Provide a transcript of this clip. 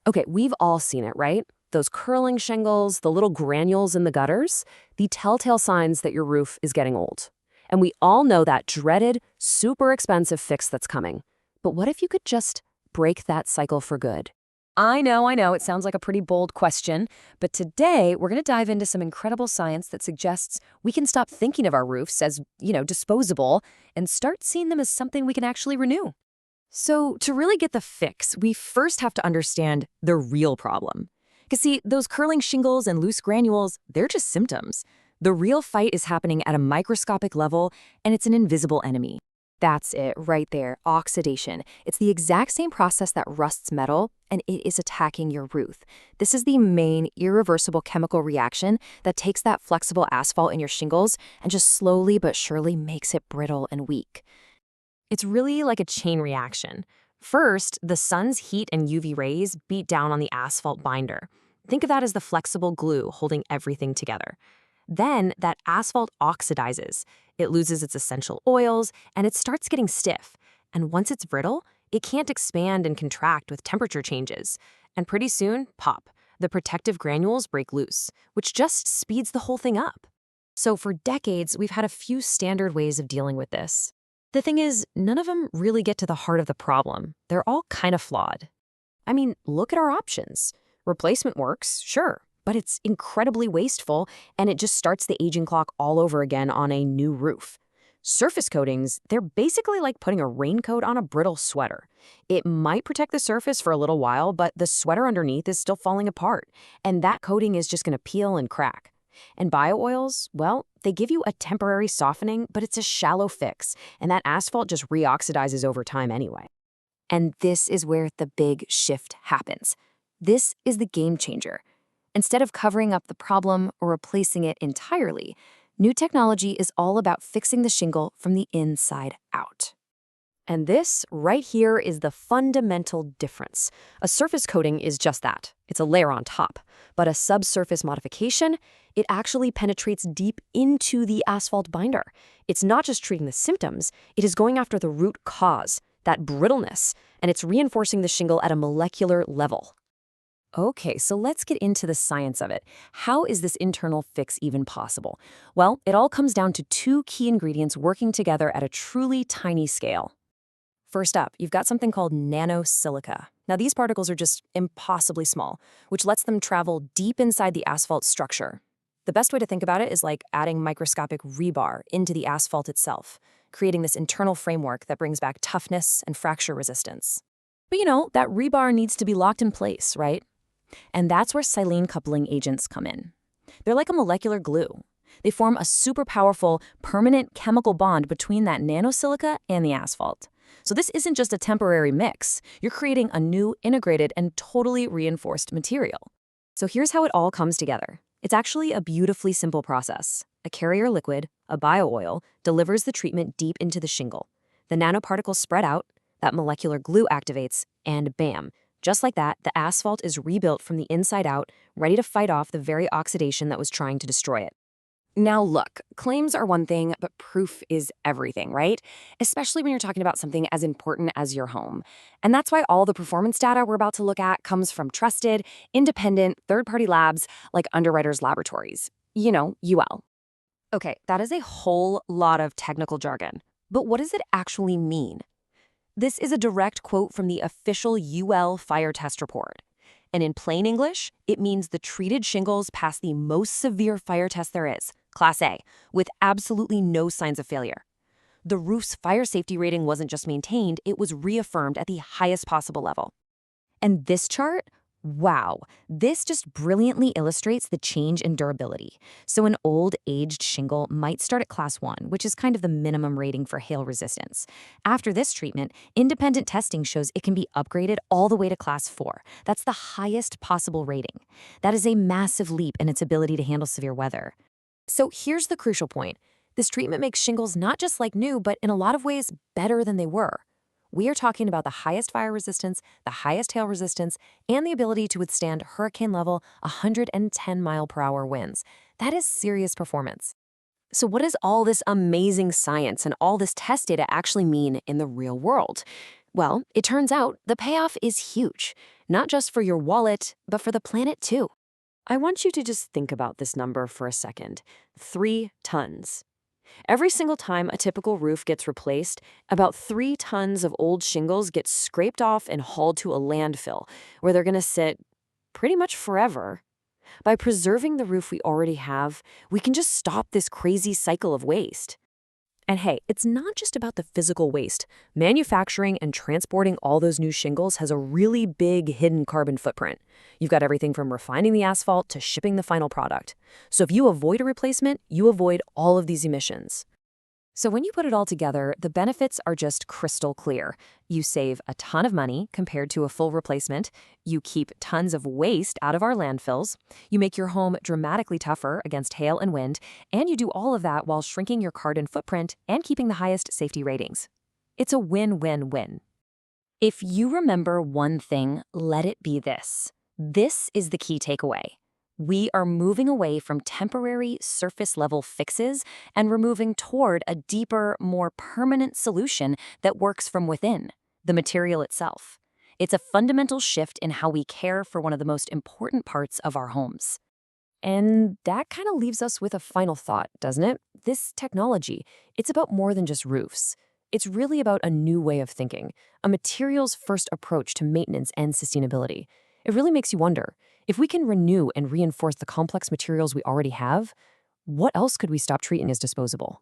Okay, we've all seen it, right? Those curling shingles, the little granules in the gutters, the telltale signs that your roof is getting old. And we all know that dreaded, super expensive fix that's coming. But what if you could just break that cycle for good? I know, it sounds like a pretty bold question, but today we're going to dive into some incredible science that suggests we can stop thinking of our roofs as, disposable and start seeing them as something we can actually renew. So, to really get the fix, we first have to understand the real problem. Because, see, those curling shingles and loose granules, they're just symptoms. The real fight is happening at a microscopic level, and it's an invisible enemy. That's it, right there, oxidation. It's the exact same process that rusts metal, and it is attacking your roof. This is the main, irreversible chemical reaction that takes that flexible asphalt in your shingles and just slowly but surely makes it brittle and weak. It's really like a chain reaction. First, the sun's heat and UV rays beat down on the asphalt binder. Think of that as the flexible glue holding everything together. Then that asphalt oxidizes. It loses its essential oils, and it starts getting stiff. And once it's brittle, it can't expand and contract with temperature changes. And pretty soon, pop, the protective granules break loose, which just speeds the whole thing up. So for decades, we've had a few standard ways of dealing with this. The thing is, none of them really get to the heart of the problem. They're all kind of flawed. I mean, look at our options. Replacement works, sure, but it's incredibly wasteful, and it just starts the aging clock all over again on a new roof. Surface coatings, they're basically like putting a raincoat on a brittle sweater. It might protect the surface for a little while, but the sweater underneath is still falling apart, and that coating is just going to peel and crack. And bio-oils, well, they give you a temporary softening, but it's a shallow fix, and that asphalt just reoxidizes over time anyway. And this is where the big shift happens. This is the game changer. Instead of covering up the problem or replacing it entirely, new technology is all about fixing the shingle from the inside out. And this right here is the fundamental difference. A surface coating is just that. It's a layer on top. But a subsurface modification, it actually penetrates deep into the asphalt binder. It's not just treating the symptoms, it is going after the root cause, that brittleness, and it's reinforcing the shingle at a molecular level. Okay, so let's get into the science of it. How is this internal fix even possible? Well, it all comes down to two key ingredients working together at a truly tiny scale. First up, you've got something called nanosilica. Now, these particles are just impossibly small, which lets them travel deep inside the asphalt structure. The best way to think about it is like adding microscopic rebar into the asphalt itself, creating this internal framework that brings back toughness and fracture resistance. But that rebar needs to be locked in place, right? And that's where silane coupling agents come in. They're like a molecular glue. They form a super powerful, permanent chemical bond between that nanosilica and the asphalt. So this isn't just a temporary mix. You're creating a new, integrated, and totally reinforced material. So here's how it all comes together. It's actually a beautifully simple process. A carrier liquid, a bio-oil, delivers the treatment deep into the shingle. The nanoparticles spread out, that molecular glue activates, and bam, just like that, the asphalt is rebuilt from the inside out, ready to fight off the very oxidation that was trying to destroy it. Now look, claims are one thing, but proof is everything, right? Especially when you're talking about something as important as your home. And that's why all the performance data we're about to look at comes from trusted, independent, third-party labs like Underwriters Laboratories. UL. Okay, that is a whole lot of technical jargon. But what does it actually mean? This is a direct quote from the official UL fire test report. And in plain English, it means the treated shingles pass the most severe fire test there is, Class A, with absolutely no signs of failure. The roof's fire safety rating wasn't just maintained, it was reaffirmed at the highest possible level. And this chart? Wow, this just brilliantly illustrates the change in durability. So an old, aged shingle might start at Class 1, which is kind of the minimum rating for hail resistance. After this treatment, independent testing shows it can be upgraded all the way to Class 4. That's the highest possible rating. That is a massive leap in its ability to handle severe weather. So here's the crucial point. This treatment makes shingles not just like new, but in a lot of ways better than they were. We are talking about the highest fire resistance, the highest hail resistance, and the ability to withstand hurricane-level 110-mile-per-hour winds. That is serious performance. So what does all this amazing science and all this test data actually mean in the real world? Well, it turns out the payoff is huge, not just for your wallet, but for the planet too. I want you to just think about this number for a second. 3 tons. Every single time a typical roof gets replaced, about 3 tons of old shingles get scraped off and hauled to a landfill, where they're going to sit pretty much forever. By preserving the roof we already have, we can just stop this crazy cycle of waste. And hey, it's not just about the physical waste. Manufacturing and transporting all those new shingles has a really big hidden carbon footprint. You've got everything from refining the asphalt to shipping the final product. So if you avoid a replacement, you avoid all of these emissions. So when you put it all together, the benefits are just crystal clear. You save a ton of money compared to a full replacement. You keep tons of waste out of our landfills. You make your home dramatically tougher against hail and wind. And you do all of that while shrinking your carbon footprint and keeping the highest safety ratings. It's a win-win-win. If you remember one thing, let it be this. This is the key takeaway. We are moving away from temporary surface-level fixes and we're moving toward a deeper, more permanent solution that works from within, the material itself. It's a fundamental shift in how we care for one of the most important parts of our homes. And that kind of leaves us with a final thought, doesn't it? This technology, it's about more than just roofs. It's really about a new way of thinking, a materials-first approach to maintenance and sustainability. It really makes you wonder, if we can renew and reinforce the complex materials we already have, what else could we stop treating as disposable?